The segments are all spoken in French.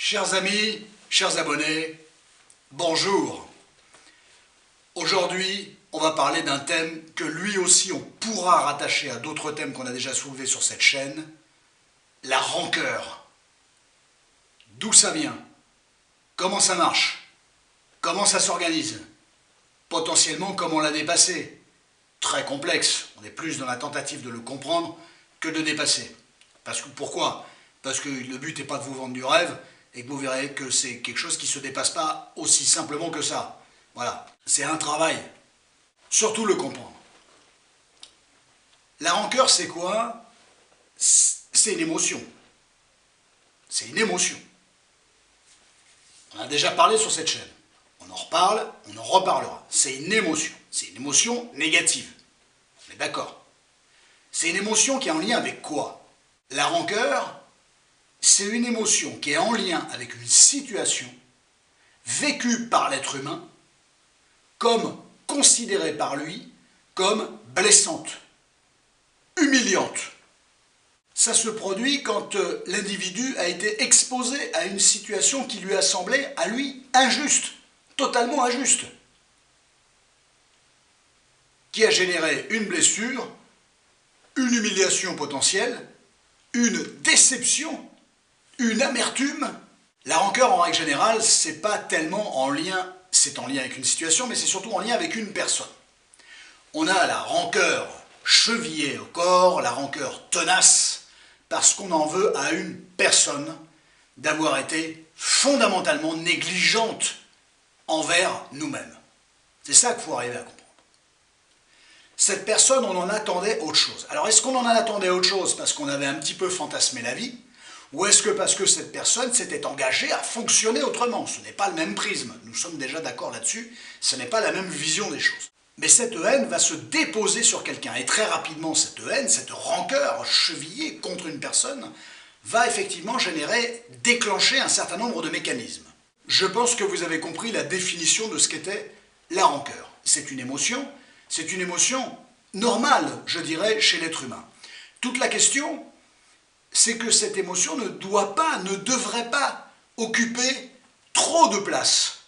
Chers amis, chers abonnés, bonjour. Aujourd'hui, on va parler d'un thème que lui aussi on pourra rattacher à d'autres thèmes qu'on a déjà soulevés sur cette chaîne, la rancœur. D'où ça vient? Comment ça marche? Comment ça s'organise? Potentiellement, comment la dépasser? Très complexe, on est plus dans la tentative de le comprendre que de dépasser. Pourquoi? Parce que le but n'est pas de vous vendre du rêve, et que vous verrez que c'est quelque chose qui ne se dépasse pas aussi simplement que ça. Voilà, c'est un travail. Surtout le comprendre. La rancœur, c'est quoi? C'est une émotion. C'est une émotion. On a déjà parlé sur cette chaîne. On en reparle, on en reparlera. C'est une émotion. C'est une émotion négative. On est d'accord. C'est une émotion qui est en lien avec quoi? La rancœur, c'est une émotion qui est en lien avec une situation vécue par l'être humain comme considérée par lui comme blessante, humiliante. Ça se produit quand l'individu a été exposé à une situation qui lui a semblé, à lui, injuste, totalement injuste, qui a généré une blessure, une humiliation potentielle, une déception, une amertume. La rancœur, en règle générale, c'est pas tellement en lien, c'est en lien avec une situation, mais c'est surtout en lien avec une personne. On a la rancœur chevillée au corps, la rancœur tenace, parce qu'on en veut à une personne d'avoir été fondamentalement négligente envers nous-mêmes. C'est ça qu'il faut arriver à comprendre. Cette personne, on en attendait autre chose. Alors, est-ce qu'on en attendait autre chose parce qu'on avait un petit peu fantasmé la vie? Ou est-ce que parce que cette personne s'était engagée à fonctionner autrement? Ce n'est pas le même prisme, nous sommes déjà d'accord là-dessus, ce n'est pas la même vision des choses. Mais cette haine va se déposer sur quelqu'un, et très rapidement cette haine, cette rancœur chevillée contre une personne, va effectivement déclencher un certain nombre de mécanismes. Je pense que vous avez compris la définition de ce qu'était la rancœur. C'est une émotion normale, je dirais, chez l'être humain. Toute la question, c'est que cette émotion ne devrait pas occuper trop de place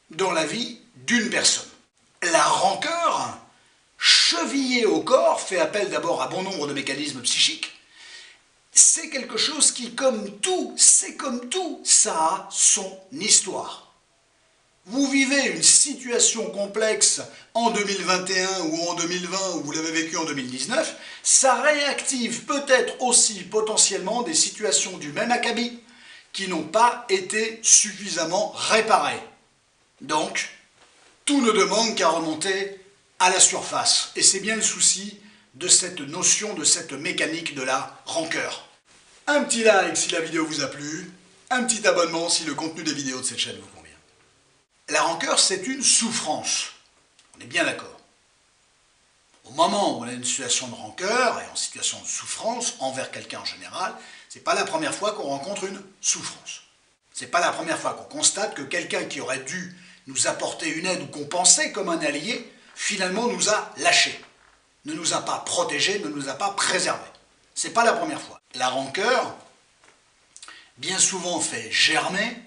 dans la vie d'une personne. La rancœur, chevillée au corps, fait appel d'abord à bon nombre de mécanismes psychiques. C'est quelque chose qui, comme tout, ça a son histoire. Vous vivez une situation complexe en 2021 ou en 2020 ou vous l'avez vécu en 2019, ça réactive peut-être aussi potentiellement des situations du même acabit qui n'ont pas été suffisamment réparées. Donc, tout ne demande qu'à remonter à la surface. Et c'est bien le souci de cette notion, de cette mécanique de la rancœur. Un petit like si la vidéo vous a plu, un petit abonnement si le contenu des vidéos de cette chaîne vous convient. La rancœur, c'est une souffrance. On est bien d'accord. Au moment où on a une situation de rancœur et en situation de souffrance envers quelqu'un en général, c'est pas la première fois qu'on rencontre une souffrance. C'est pas la première fois qu'on constate que quelqu'un qui aurait dû nous apporter une aide ou qu'on pensait comme un allié, finalement nous a lâchés, ne nous a pas protégés, ne nous a pas préservés. C'est pas la première fois. La rancœur, bien souvent, fait germer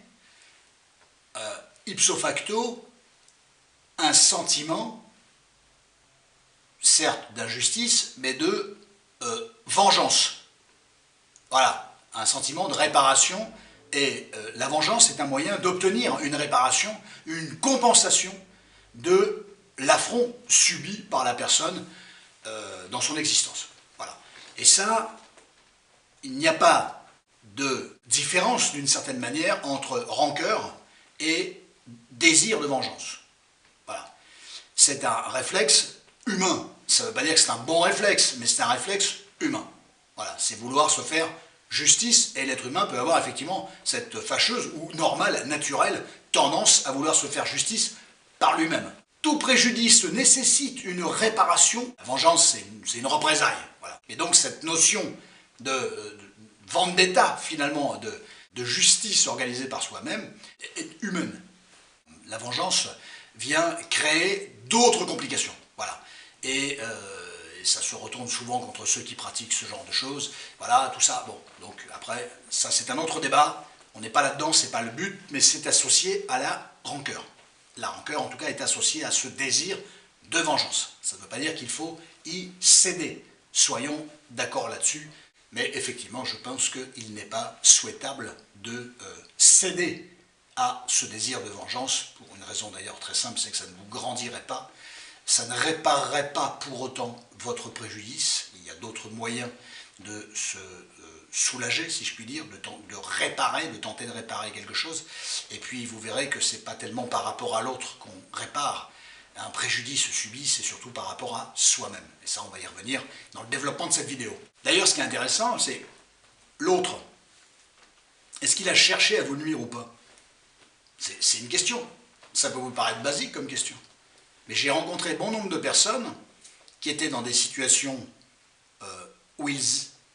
ipso facto, un sentiment, certes d'injustice, mais de vengeance. Voilà, un sentiment de réparation, et la vengeance est un moyen d'obtenir une réparation, une compensation de l'affront subi par la personne dans son existence. Voilà. Et ça, il n'y a pas de différence, d'une certaine manière, entre rancœur et désir de vengeance. Voilà. C'est un réflexe humain. Ça ne veut pas dire que c'est un bon réflexe, mais c'est un réflexe humain. Voilà, c'est vouloir se faire justice, et l'être humain peut avoir effectivement cette fâcheuse ou normale, naturelle, tendance à vouloir se faire justice par lui-même. Tout préjudice nécessite une réparation. La vengeance, c'est une représaille. Voilà. Et donc cette notion de vendetta, finalement, de justice organisée par soi-même, est humaine. La vengeance vient créer d'autres complications. Voilà. Et ça se retourne souvent contre ceux qui pratiquent ce genre de choses. Voilà, tout ça. Bon, donc après, ça c'est un autre débat. On n'est pas là-dedans, c'est pas le but, mais c'est associé à la rancœur. La rancœur, en tout cas, est associée à ce désir de vengeance. Ça ne veut pas dire qu'il faut y céder. Soyons d'accord là-dessus, mais effectivement, je pense qu'il n'est pas souhaitable de céder à ce désir de vengeance, pour une raison d'ailleurs très simple, c'est que ça ne vous grandirait pas, ça ne réparerait pas pour autant votre préjudice. Il y a d'autres moyens de se soulager, si je puis dire, de réparer, de tenter de réparer quelque chose. Et puis vous verrez que ce n'est pas tellement par rapport à l'autre qu'on répare un préjudice subi, c'est surtout par rapport à soi-même. Et ça, on va y revenir dans le développement de cette vidéo. D'ailleurs, ce qui est intéressant, c'est l'autre. Est-ce qu'il a cherché à vous nuire ou pas? C'est une question. Ça peut vous paraître basique comme question. Mais j'ai rencontré bon nombre de personnes qui étaient dans des situations où ils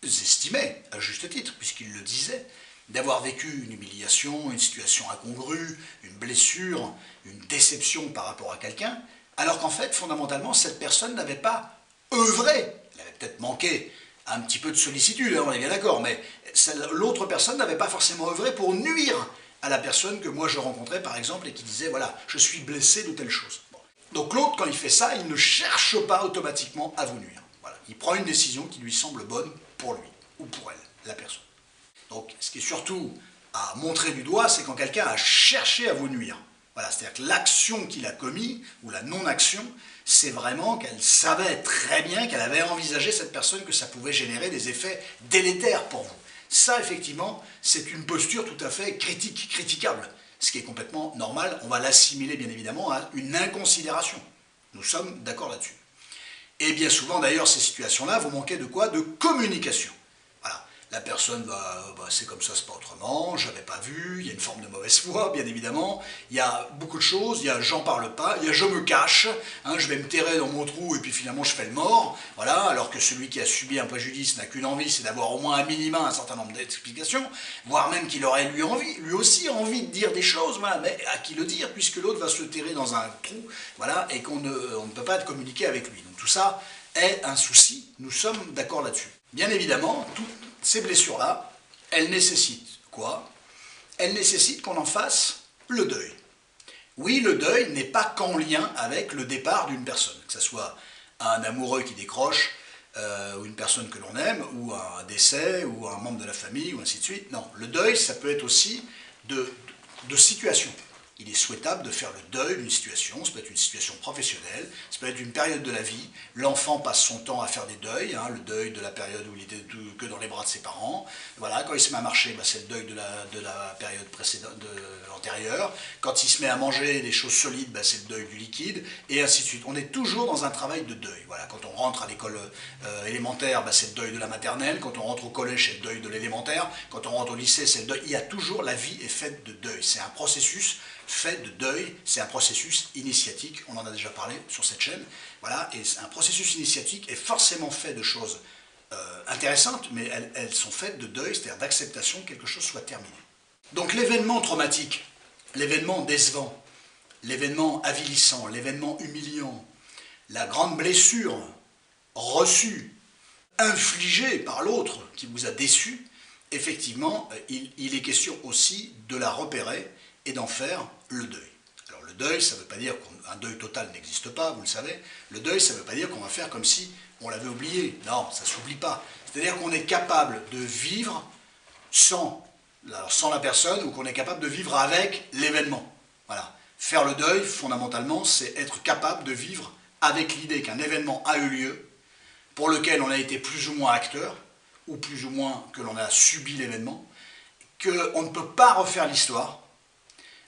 estimaient, à juste titre, puisqu'ils le disaient, d'avoir vécu une humiliation, une situation incongrue, une blessure, une déception par rapport à quelqu'un, alors qu'en fait, fondamentalement, cette personne n'avait pas œuvré. Elle avait peut-être manqué un petit peu de sollicitude, on est bien d'accord, mais l'autre personne n'avait pas forcément œuvré pour nuire à la personne que moi je rencontrais, par exemple, et qui disait, voilà, je suis blessé de telle chose. Bon. Donc l'autre, quand il fait ça, il ne cherche pas automatiquement à vous nuire. Voilà. Il prend une décision qui lui semble bonne pour lui, ou pour elle, la personne. Donc, ce qui est surtout à montrer du doigt, c'est quand quelqu'un a cherché à vous nuire. Voilà, c'est-à-dire que l'action qu'il a commise, ou la non-action, c'est vraiment qu'elle savait très bien qu'elle avait envisagé cette personne, que ça pouvait générer des effets délétères pour vous. Ça, effectivement, c'est une posture tout à fait critiquable, ce qui est complètement normal. On va l'assimiler, bien évidemment, à une inconsidération. Nous sommes d'accord là-dessus. Et bien souvent, d'ailleurs, ces situations-là, vous manquez de quoi? De communication. Voilà. La personne c'est comme ça, c'est pas autrement, j'avais pas vu, il y a une forme de mauvaise foi, bien évidemment, il y a beaucoup de choses, il y a j'en parle pas, il y a je me cache, hein, je vais me terrer dans mon trou et puis finalement je fais le mort, voilà, alors que celui qui a subi un préjudice n'a qu'une envie, c'est d'avoir au moins un minima un certain nombre d'explications, voire même qu'il aurait lui aussi envie de dire des choses, voilà, mais à qui le dire, puisque l'autre va se terrer dans un trou, voilà, et qu'on ne peut pas être communiqué avec lui. Donc tout ça est un souci, nous sommes d'accord là-dessus. Bien évidemment, toutes ces blessures-là, elles nécessitent quoi? Elles nécessitent qu'on en fasse le deuil. Oui, le deuil n'est pas qu'en lien avec le départ d'une personne, que ce soit un amoureux qui décroche, ou une personne que l'on aime, ou un décès, ou un membre de la famille, ou ainsi de suite. Non, le deuil, ça peut être aussi de situation. Il est souhaitable de faire le deuil d'une situation, ça peut être une situation professionnelle, ça peut être une période de la vie. L'enfant passe son temps à faire des deuils, hein, le deuil de la période où il était que dans les bras de ses parents. Voilà, quand il se met à marcher, c'est le deuil de la période précédente, antérieure. Quand il se met à manger des choses solides, c'est le deuil du liquide, et ainsi de suite. On est toujours dans un travail de deuil. Voilà, quand on rentre à l'école élémentaire, c'est le deuil de la maternelle. Quand on rentre au collège, c'est le deuil de l'élémentaire. Quand on rentre au lycée, c'est le deuil. Il y a toujours, la vie est faite de deuil. C'est un processus fait de deuil, c'est un processus initiatique, on en a déjà parlé sur cette chaîne, voilà, et un processus initiatique est forcément fait de choses intéressantes, mais elles sont faites de deuil, c'est-à-dire d'acceptation que quelque chose soit terminé. Donc l'événement traumatique, l'événement décevant, l'événement avilissant, l'événement humiliant, la grande blessure reçue, infligée par l'autre qui vous a déçu, effectivement, il est question aussi de la repérer et d'en faire le deuil. Alors le deuil, ça ne veut pas dire qu'un deuil total n'existe pas, vous le savez. Le deuil, ça ne veut pas dire qu'on va faire comme si on l'avait oublié. Non, ça ne s'oublie pas. C'est-à-dire qu'on est capable de vivre sans la personne, ou qu'on est capable de vivre avec l'événement. Voilà. Faire le deuil, fondamentalement, c'est être capable de vivre avec l'idée qu'un événement a eu lieu, pour lequel on a été plus ou moins acteur, ou plus ou moins que l'on a subi l'événement, qu'on ne peut pas refaire l'histoire,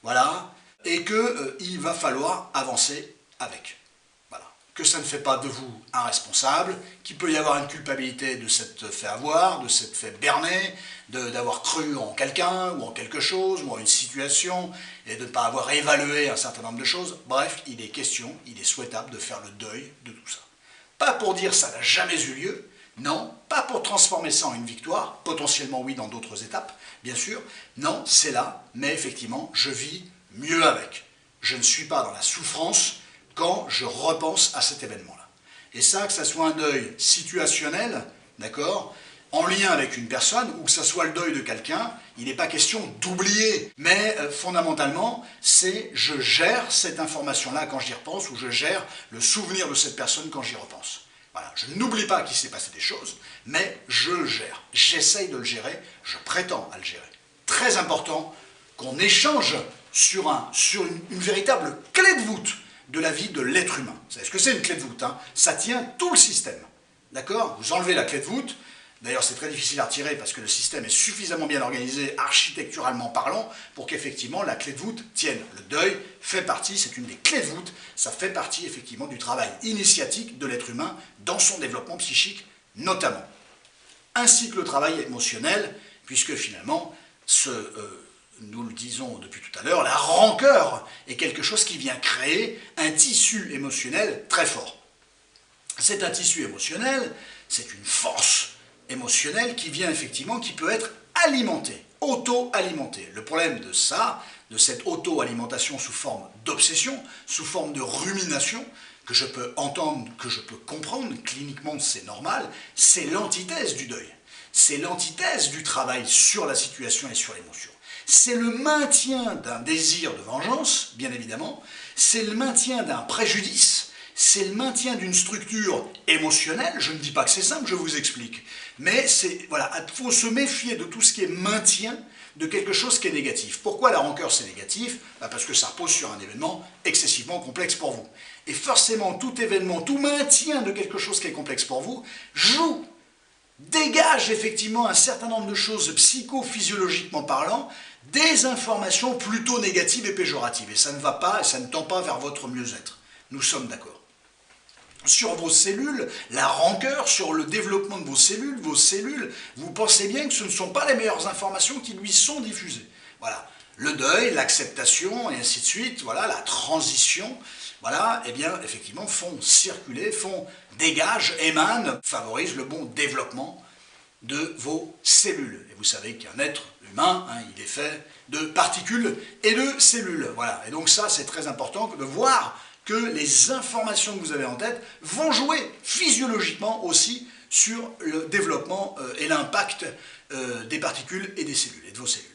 voilà, et qu'il va falloir avancer avec. Voilà. Que ça ne fait pas de vous un responsable, qu'il peut y avoir une culpabilité de s'être fait avoir, de s'être fait berner, d'avoir cru en quelqu'un, ou en quelque chose, ou en une situation, et de ne pas avoir évalué un certain nombre de choses. Bref, il est question, il est souhaitable de faire le deuil de tout ça. Pas pour dire ça n'a jamais eu lieu, non, pas pour transformer ça en une victoire, potentiellement oui dans d'autres étapes, bien sûr, non, c'est là, mais effectivement, je vis mieux avec. Je ne suis pas dans la souffrance quand je repense à cet événement-là. Et ça, que ça soit un deuil situationnel, d'accord, en lien avec une personne, ou que ça soit le deuil de quelqu'un, il n'est pas question d'oublier. Mais fondamentalement, c'est je gère cette information-là quand j'y repense, ou je gère le souvenir de cette personne quand j'y repense. Voilà, je n'oublie pas qu'il s'est passé des choses, mais je le gère. J'essaye de le gérer, je prétends à le gérer. Très important qu'on échange sur une véritable clé de voûte de la vie de l'être humain. Vous savez ce que c'est une clé de voûte, hein? Ça tient tout le système. D'accord? Vous enlevez la clé de voûte, d'ailleurs c'est très difficile à retirer parce que le système est suffisamment bien organisé, architecturalement parlant, pour qu'effectivement la clé de voûte tienne. Le deuil fait partie, c'est une des clés de voûte, ça fait partie effectivement du travail initiatique de l'être humain dans son développement psychique notamment. Ainsi que le travail émotionnel, puisque finalement nous le disons depuis tout à l'heure, la rancœur est quelque chose qui vient créer un tissu émotionnel très fort. C'est un tissu émotionnel, c'est une force émotionnelle qui vient effectivement, qui peut être alimentée, auto-alimentée. Le problème de ça, de cette auto-alimentation sous forme d'obsession, sous forme de rumination, que je peux entendre, que je peux comprendre, cliniquement c'est normal, c'est l'antithèse du deuil. C'est l'antithèse du travail sur la situation et sur l'émotion. C'est le maintien d'un désir de vengeance, bien évidemment, c'est le maintien d'un préjudice, c'est le maintien d'une structure émotionnelle, je ne dis pas que c'est simple, je vous explique, mais voilà, il faut se méfier de tout ce qui est maintien de quelque chose qui est négatif. Pourquoi la rancœur c'est négatif? Parce que ça repose sur un événement excessivement complexe pour vous. Et forcément, tout événement, tout maintien de quelque chose qui est complexe pour vous, dégage effectivement un certain nombre de choses psychophysiologiquement parlant, des informations plutôt négatives et péjoratives. Et ça ne va pas, et ça ne tend pas vers votre mieux-être. Nous sommes d'accord. Sur vos cellules, la rancœur, sur le développement de vos cellules, vous pensez bien que ce ne sont pas les meilleures informations qui lui sont diffusées. Voilà. Le deuil, l'acceptation, et ainsi de suite, voilà, la transition, voilà, eh bien, effectivement, font circuler, dégagent, émanent, favorisent le bon développement de vos cellules. Et vous savez qu'un être humain, hein, il est fait de particules et de cellules. Voilà. Et donc ça, c'est très important de voir que les informations que vous avez en tête vont jouer physiologiquement aussi sur le développement et l'impact des particules et des cellules, et de vos cellules.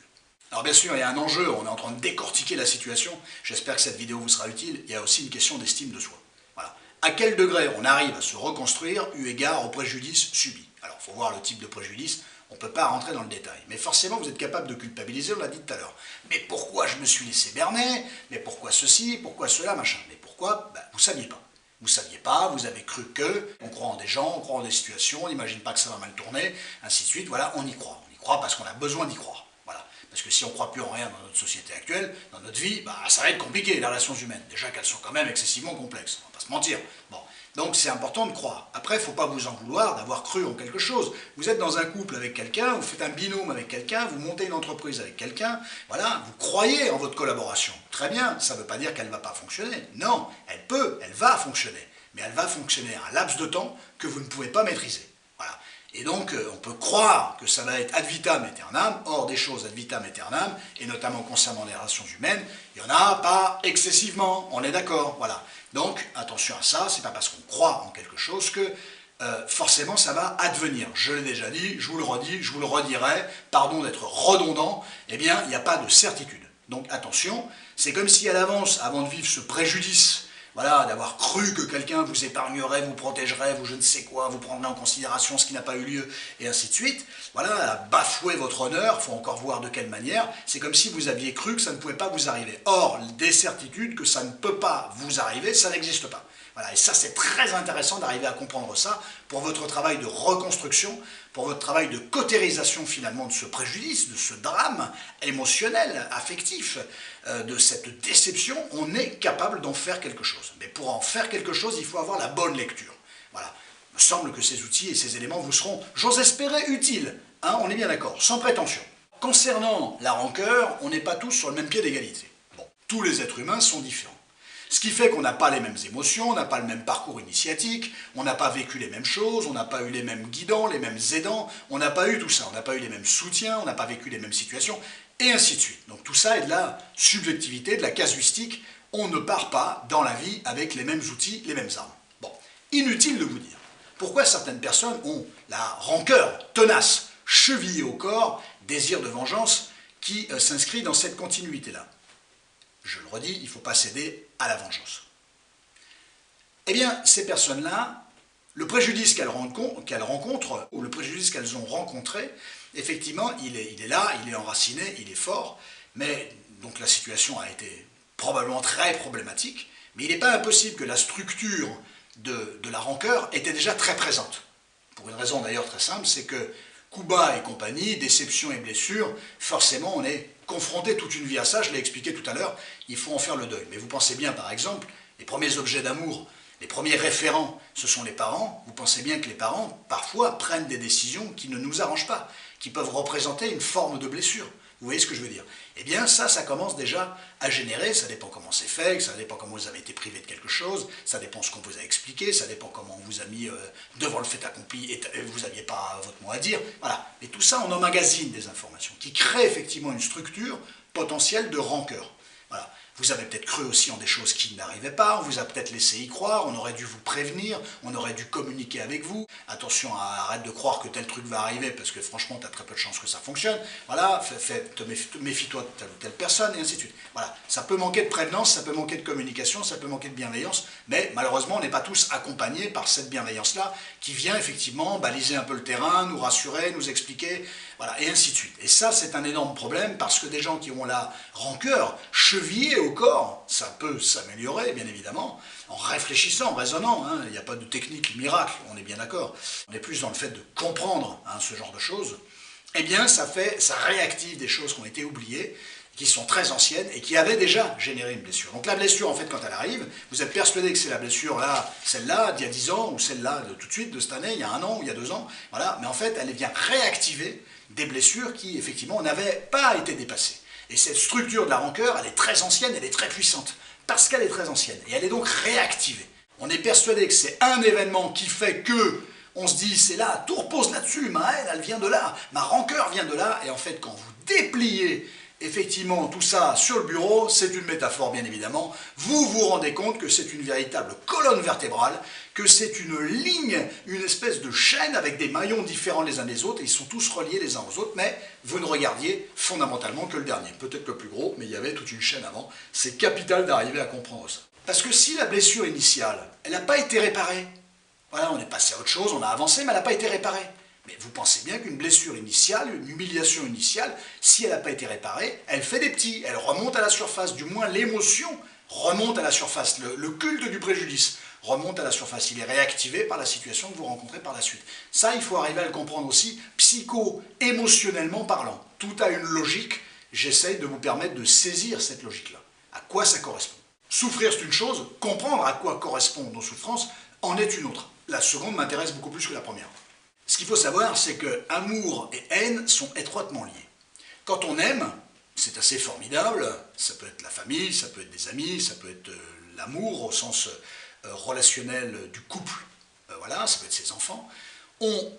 Alors bien sûr, il y a un enjeu, on est en train de décortiquer la situation, j'espère que cette vidéo vous sera utile, il y a aussi une question d'estime de soi. Voilà. À quel degré on arrive à se reconstruire eu égard aux préjudices subis? Alors, il faut voir le type de préjudice, on ne peut pas rentrer dans le détail. Mais forcément, vous êtes capable de culpabiliser, on l'a dit tout à l'heure. Mais pourquoi je me suis laissé berner? Mais pourquoi ceci? Pourquoi cela? Machin. Mais pourquoi? Vous ne saviez pas. Vous ne saviez pas, vous avez cru que, on croit en des gens, on croit en des situations, on n'imagine pas que ça va mal tourner, ainsi de suite. Voilà, on y croit. On y croit parce qu'on a besoin d'y croire. Voilà. Parce que si on ne croit plus en rien dans notre société actuelle, dans notre vie, ça va être compliqué, les relations humaines. Déjà qu'elles sont quand même excessivement complexes, on ne va pas se mentir. Bon. Donc c'est important de croire. Après, il ne faut pas vous en vouloir d'avoir cru en quelque chose. Vous êtes dans un couple avec quelqu'un, vous faites un binôme avec quelqu'un, vous montez une entreprise avec quelqu'un, voilà, vous croyez en votre collaboration. Très bien, ça ne veut pas dire qu'elle ne va pas fonctionner. Non, elle va fonctionner. Mais elle va fonctionner à un laps de temps que vous ne pouvez pas maîtriser. Voilà. Et donc, on peut croire que ça va être ad vitam aeternam, or des choses ad vitam aeternam, et notamment concernant les relations humaines, il n'y en a pas excessivement, on est d'accord, voilà. Donc, attention à ça, c'est pas parce qu'on croit en quelque chose que forcément ça va advenir. Je l'ai déjà dit, je vous le redis, je vous le redirai, pardon d'être redondant, eh bien, il n'y a pas de certitude. Donc, attention, c'est comme si à l'avance, avant de vivre ce préjudice, voilà, d'avoir cru que quelqu'un vous épargnerait, vous protégerait, vous je ne sais quoi, vous prendrait en considération ce qui n'a pas eu lieu, et ainsi de suite. Voilà, bafouer votre honneur, il faut encore voir de quelle manière, c'est comme si vous aviez cru que ça ne pouvait pas vous arriver. Or, des certitudes que ça ne peut pas vous arriver, ça n'existe pas. Voilà, et ça c'est très intéressant d'arriver à comprendre ça pour votre travail de reconstruction, pour votre travail de cautérisation finalement de ce préjudice, de ce drame émotionnel, affectif, de cette déception, on est capable d'en faire quelque chose. Mais pour en faire quelque chose, il faut avoir la bonne lecture. Voilà. Il me semble que ces outils et ces éléments vous seront, j'ose espérer, utiles. Hein, on est bien d'accord, sans prétention. Concernant la rancœur, on n'est pas tous sur le même pied d'égalité. Bon, tous les êtres humains sont différents. Ce qui fait qu'on n'a pas les mêmes émotions, on n'a pas le même parcours initiatique, on n'a pas vécu les mêmes choses, on n'a pas eu les mêmes guidants, les mêmes aidants, on n'a pas eu tout ça, on n'a pas eu les mêmes soutiens, on n'a pas vécu les mêmes situations, et ainsi de suite. Donc tout ça est de la subjectivité, de la casuistique, on ne part pas dans la vie avec les mêmes outils, les mêmes armes. Bon, inutile de vous dire pourquoi certaines personnes ont la rancœur tenace, chevillée au corps, désir de vengeance qui s'inscrit dans cette continuité-là. Je le redis, il ne faut pas céder à la vengeance. Eh bien, ces personnes-là, le préjudice qu'elles rencontrent, ou le préjudice qu'elles ont rencontré, effectivement, il est là, il est enraciné, il est fort, mais donc la situation a été probablement très problématique, mais il n'est pas impossible que la structure de la rancœur était déjà très présente. Pour une raison d'ailleurs très simple, c'est que coups bas et compagnie, déception et blessures, forcément on est confronté toute une vie à ça, je l'ai expliqué tout à l'heure, il faut en faire le deuil. Mais vous pensez bien par exemple, les premiers objets d'amour, les premiers référents, ce sont les parents. Vous pensez bien que les parents, parfois, prennent des décisions qui ne nous arrangent pas, qui peuvent représenter une forme de blessure. Vous voyez ce que je veux dire? Eh bien, ça commence déjà à générer, ça dépend comment c'est fait, ça dépend comment vous avez été privé de quelque chose, ça dépend ce qu'on vous a expliqué, ça dépend comment on vous a mis devant le fait accompli et vous n'aviez pas votre mot à dire. Voilà. Et tout ça, on emmagasine des informations qui créent effectivement une structure potentielle de rancœur. Voilà. Vous avez peut-être cru aussi en des choses qui n'arrivaient pas, on vous a peut-être laissé y croire, on aurait dû vous prévenir, on aurait dû communiquer avec vous. Attention, arrête de croire que tel truc va arriver parce que franchement, tu as très peu de chances que ça fonctionne. Voilà, méfie-toi de telle ou telle personne et ainsi de suite. Voilà, ça peut manquer de prévenance, ça peut manquer de communication, ça peut manquer de bienveillance, mais malheureusement, on n'est pas tous accompagnés par cette bienveillance-là qui vient effectivement baliser un peu le terrain, nous rassurer, nous expliquer, voilà, et ainsi de suite. Et ça, c'est un énorme problème parce que des gens qui ont la rancœur chevillée au corps, ça peut s'améliorer, bien évidemment, en réfléchissant, en raisonnant. Hein. Il n'y a pas de technique miracle, on est bien d'accord. On est plus dans le fait de comprendre ce genre de choses. Eh bien, ça réactive des choses qui ont été oubliées, qui sont très anciennes et qui avaient déjà généré une blessure. Donc la blessure, en fait, quand elle arrive, vous êtes persuadé que c'est la blessure là, celle-là, d'il y a 10 ans, ou celle-là de tout de suite, de cette année, il y a 1 an, ou il y a 2 ans, voilà. Mais en fait, elle vient réactiver des blessures qui, effectivement, n'avaient pas été dépassées. Et cette structure de la rancœur, elle est très ancienne, elle est très puissante, parce qu'elle est très ancienne, et elle est donc réactivée. On est persuadé que c'est un événement qui fait que on se dit, c'est là, tout repose là-dessus, ma haine, elle vient de là, ma rancœur vient de là, et en fait, quand vous dépliez effectivement tout ça sur le bureau, c'est une métaphore bien évidemment, vous vous rendez compte que c'est une véritable colonne vertébrale, que c'est une ligne, une espèce de chaîne avec des maillons différents les uns des autres, et ils sont tous reliés les uns aux autres, mais vous ne regardiez fondamentalement que le dernier, peut-être le plus gros, mais il y avait toute une chaîne avant, c'est capital d'arriver à comprendre ça. Parce que si la blessure initiale, elle n'a pas été réparée, voilà, on est passé à autre chose, on a avancé, mais elle n'a pas été réparée. Mais vous pensez bien qu'une blessure initiale, une humiliation initiale, si elle n'a pas été réparée, elle fait des petits, elle remonte à la surface, du moins l'émotion remonte à la surface, le culte du préjudice remonte à la surface, il est réactivé par la situation que vous rencontrez par la suite. Ça, il faut arriver à le comprendre aussi, psycho-émotionnellement parlant. Tout a une logique, j'essaye de vous permettre de saisir cette logique-là. À quoi ça correspond? Souffrir, c'est une chose, comprendre à quoi correspondent nos souffrances en est une autre. La seconde m'intéresse beaucoup plus que la première. Ce qu'il faut savoir, c'est que amour et haine sont étroitement liés. Quand on aime, c'est assez formidable, ça peut être la famille, ça peut être des amis, ça peut être l'amour au sens relationnel du couple, voilà, ça peut être ses enfants. On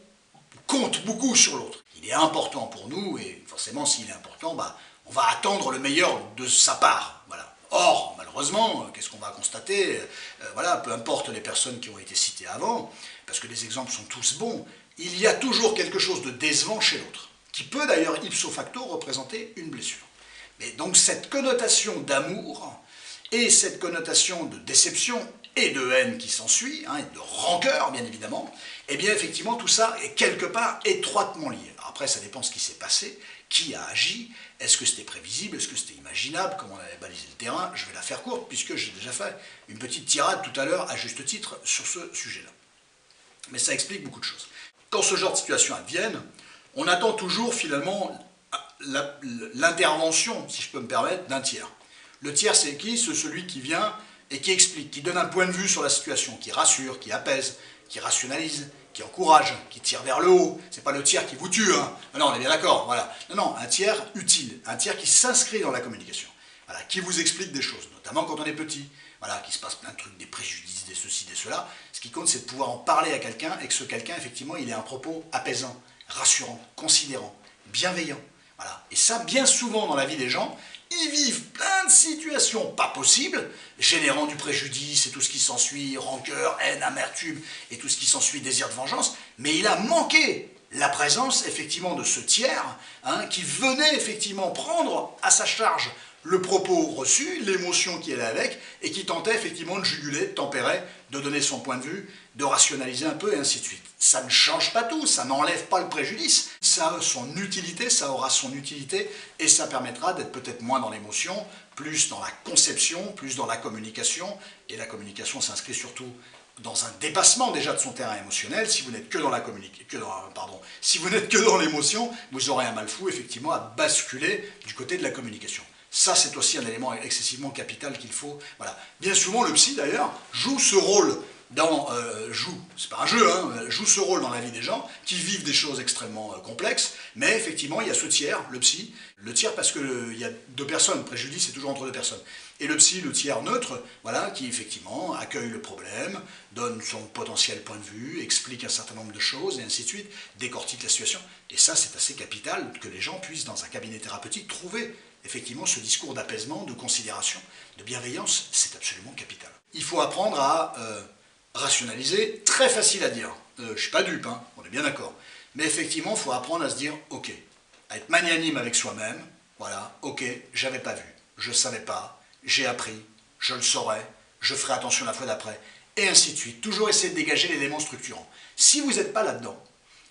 compte beaucoup sur l'autre. Il est important pour nous, et forcément, s'il est important, on va attendre le meilleur de sa part. Voilà. Or, malheureusement, qu'est-ce qu'on va constater? Voilà, peu importe les personnes qui ont été citées avant, parce que les exemples sont tous bons, il y a toujours quelque chose de décevant chez l'autre, qui peut d'ailleurs ipso facto représenter une blessure. Mais donc cette connotation d'amour et cette connotation de déception et de haine qui s'ensuit, et de rancœur bien évidemment, eh bien effectivement tout ça est quelque part étroitement lié. Alors après ça dépend de ce qui s'est passé, qui a agi, est-ce que c'était prévisible, est-ce que c'était imaginable, comment on avait balisé le terrain, je vais la faire courte puisque j'ai déjà fait une petite tirade tout à l'heure à juste titre sur ce sujet-là. Mais ça explique beaucoup de choses. Quand ce genre de situation advienne, on attend toujours finalement l'intervention, si je peux me permettre, d'un tiers. Le tiers c'est qui? C'est celui qui vient et qui explique, qui donne un point de vue sur la situation, qui rassure, qui apaise, qui rationalise, qui encourage, qui tire vers le haut. C'est pas le tiers qui vous tue, hein. Non, on est bien d'accord, voilà. Non, un tiers utile, un tiers qui s'inscrit dans la communication, voilà, qui vous explique des choses, notamment quand on est petit, voilà, qu'il se passe plein de trucs, des préjudices, des ceci, des cela. Ce qui compte, c'est de pouvoir en parler à quelqu'un et que ce quelqu'un, effectivement, il ait un propos apaisant, rassurant, considérant, bienveillant. Voilà. Et ça, bien souvent dans la vie des gens, ils vivent plein de situations pas possibles, générant du préjudice et tout ce qui s'ensuit, rancœur, haine, amertume et tout ce qui s'ensuit, désir de vengeance, mais il a manqué la présence effectivement de ce tiers qui venait effectivement prendre à sa charge le propos reçu, l'émotion qui allait avec, et qui tentait effectivement de juguler, de tempérer, de donner son point de vue, de rationaliser un peu, et ainsi de suite. Ça ne change pas tout, ça n'enlève pas le préjudice, ça a son utilité, ça aura son utilité, et ça permettra d'être peut-être moins dans l'émotion, plus dans la conception, plus dans la communication, et la communication s'inscrit surtout dans un dépassement déjà de son terrain émotionnel. Si vous n'êtes que dans la si vous n'êtes que dans l'émotion, vous aurez un mal fou effectivement à basculer du côté de la communication. Ça, c'est aussi un élément excessivement capital qu'il faut. Voilà. Bien souvent, le psy, d'ailleurs, joue ce rôle c'est pas un jeu, joue ce rôle dans la vie des gens qui vivent des choses extrêmement complexes, mais effectivement, il y a ce tiers, le psy. Le tiers parce qu'il y a deux personnes, le préjudice, c'est toujours entre deux personnes. Et le psy, le tiers neutre, voilà, qui effectivement accueille le problème, donne son potentiel point de vue, explique un certain nombre de choses, et ainsi de suite, décortique la situation. Et ça, c'est assez capital que les gens puissent, dans un cabinet thérapeutique, trouver effectivement ce discours d'apaisement, de considération, de bienveillance, c'est absolument capital. Il faut apprendre à rationaliser, très facile à dire. Je ne suis pas dupe, on est bien d'accord. Mais effectivement, il faut apprendre à se dire, ok, à être magnanime avec soi-même, voilà, ok, j'avais pas vu, je ne savais pas, j'ai appris, je le saurai, je ferai attention la fois d'après, et ainsi de suite. Toujours essayer de dégager l'élément structurant. Si vous n'êtes pas là-dedans,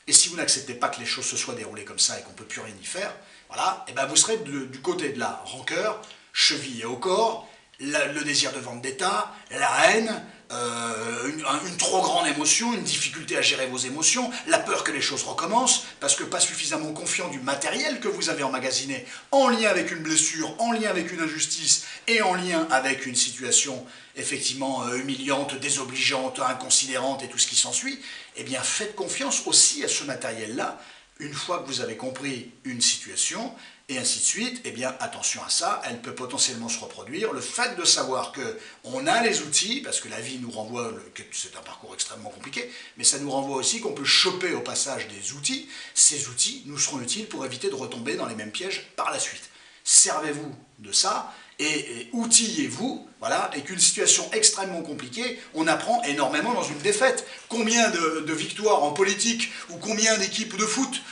et si vous n'acceptez pas que les choses se soient déroulées comme ça et qu'on ne peut plus rien y faire, voilà, et ben vous serez du côté de la rancœur, chevillé au corps, le désir de vendetta, la haine, une trop grande émotion, une difficulté à gérer vos émotions, la peur que les choses recommencent, parce que pas suffisamment confiant du matériel que vous avez emmagasiné, en lien avec une blessure, en lien avec une injustice, et en lien avec une situation effectivement humiliante, désobligeante, inconsidérante et tout ce qui s'ensuit, eh bien faites confiance aussi à ce matériel-là, une fois que vous avez compris une situation, et ainsi de suite, eh bien attention à ça, elle peut potentiellement se reproduire. Le fait de savoir qu'on a les outils, parce que la vie nous renvoie, que c'est un parcours extrêmement compliqué, mais ça nous renvoie aussi qu'on peut choper au passage des outils. Ces outils nous seront utiles pour éviter de retomber dans les mêmes pièges par la suite. Servez-vous de ça et outillez-vous, voilà, et qu'une situation extrêmement compliquée, on apprend énormément dans une défaite. Combien de victoires en politique, ou combien d'équipes de foot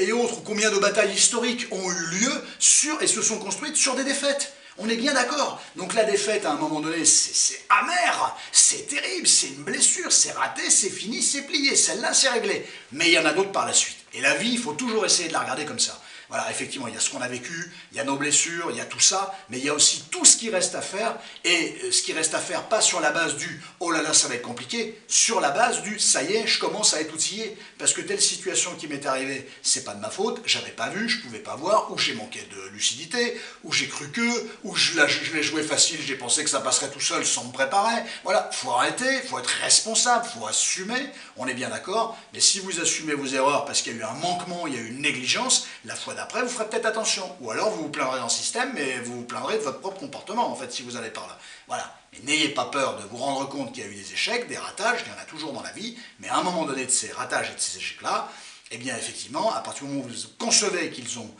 et autres, ou combien de batailles historiques ont eu lieu et se sont construites sur des défaites. On est bien d'accord. Donc la défaite, à un moment donné, c'est amer, c'est terrible, c'est une blessure, c'est raté, c'est fini, c'est plié. Celle-là, c'est réglé. Mais il y en a d'autres par la suite. Et la vie, il faut toujours essayer de la regarder comme ça. Voilà, effectivement, il y a ce qu'on a vécu, il y a nos blessures, il y a tout ça, mais il y a aussi tout ce qui reste à faire, et ce qui reste à faire, pas sur la base du « oh là là, ça va être compliqué », sur la base du « ça y est, je commence à être outillé », parce que telle situation qui m'est arrivée, c'est pas de ma faute, j'avais pas vu, je pouvais pas voir, ou j'ai manqué de lucidité, ou j'ai cru que, ou je l'ai joué facile, j'ai pensé que ça passerait tout seul sans me préparer. Voilà, faut arrêter, faut être responsable, faut assumer, on est bien d'accord, mais si vous assumez vos erreurs parce qu'il y a eu un manquement, il y a eu une négligence, la fois d'après, vous ferez peut-être attention. Ou alors, vous vous plaindrez dans le système, mais vous vous plaindrez de votre propre comportement, en fait, si vous allez par là. Voilà. Mais n'ayez pas peur de vous rendre compte qu'il y a eu des échecs, des ratages, il y en a toujours dans la vie, mais à un moment donné de ces ratages et de ces échecs-là, eh bien, effectivement, à partir du moment où vous concevez qu'ils ont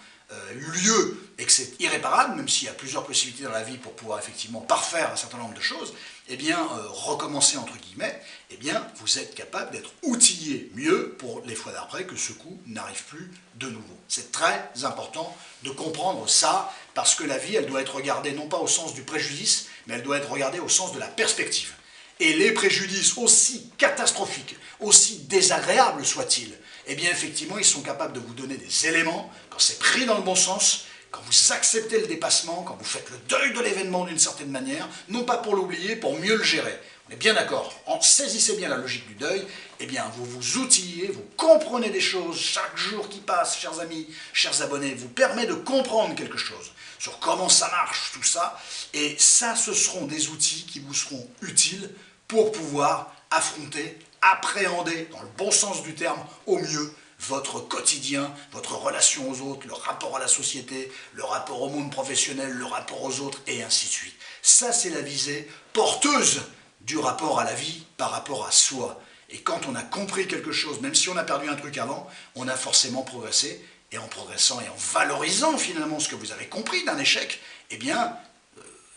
eu lieu et que c'est irréparable, même s'il y a plusieurs possibilités dans la vie pour pouvoir effectivement parfaire un certain nombre de choses, eh bien, recommencer entre guillemets, eh bien, vous êtes capable d'être outillé mieux pour les fois d'après que ce coup n'arrive plus de nouveau. C'est très important de comprendre ça, parce que la vie, elle doit être regardée non pas au sens du préjudice, mais elle doit être regardée au sens de la perspective. Et les préjudices, aussi catastrophiques, aussi désagréables soient-ils, eh bien effectivement, ils sont capables de vous donner des éléments, quand c'est pris dans le bon sens, quand vous acceptez le dépassement, quand vous faites le deuil de l'événement d'une certaine manière, non pas pour l'oublier, pour mieux le gérer. On est bien d'accord, saisissez bien la logique du deuil, eh bien vous vous outillez, vous comprenez des choses, chaque jour qui passe, chers amis, chers abonnés, vous permet de comprendre quelque chose sur comment ça marche, tout ça, et ça, ce seront des outils qui vous seront utiles pour pouvoir affronter, appréhender, dans le bon sens du terme, au mieux, votre quotidien, votre relation aux autres, le rapport à la société, le rapport au monde professionnel, le rapport aux autres, et ainsi de suite. Ça, c'est la visée porteuse du rapport à la vie par rapport à soi. Et quand on a compris quelque chose, même si on a perdu un truc avant, on a forcément progressé, et en progressant et en valorisant finalement ce que vous avez compris d'un échec, eh bien,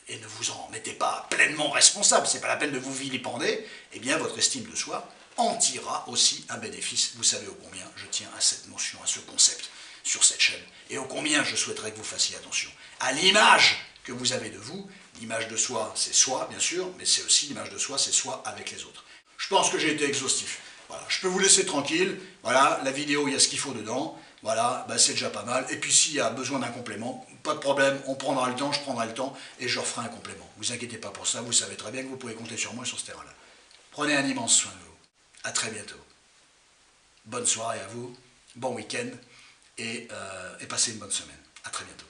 et ne vous en mettez pas pleinement responsable, c'est pas la peine de vous vilipender, eh bien votre estime de soi en tirera aussi un bénéfice. Vous savez ô combien je tiens à cette notion, à ce concept sur cette chaîne, et ô combien je souhaiterais que vous fassiez attention à l'image que vous avez de vous. L'image de soi, c'est soi, bien sûr, mais c'est aussi l'image de soi, c'est soi avec les autres. Je pense que j'ai été exhaustif. Voilà, je peux vous laisser tranquille. Voilà, la vidéo, il y a ce qu'il faut dedans. Voilà, ben c'est déjà pas mal. Et puis s'il y a besoin d'un complément, pas de problème, on prendra le temps, je prendrai le temps et je referai un complément. Vous inquiétez pas pour ça, vous savez très bien que vous pouvez compter sur moi sur ce terrain-là. Prenez un immense soin de vous. À très bientôt. Bonne soirée à vous, bon week-end et passez une bonne semaine. À très bientôt.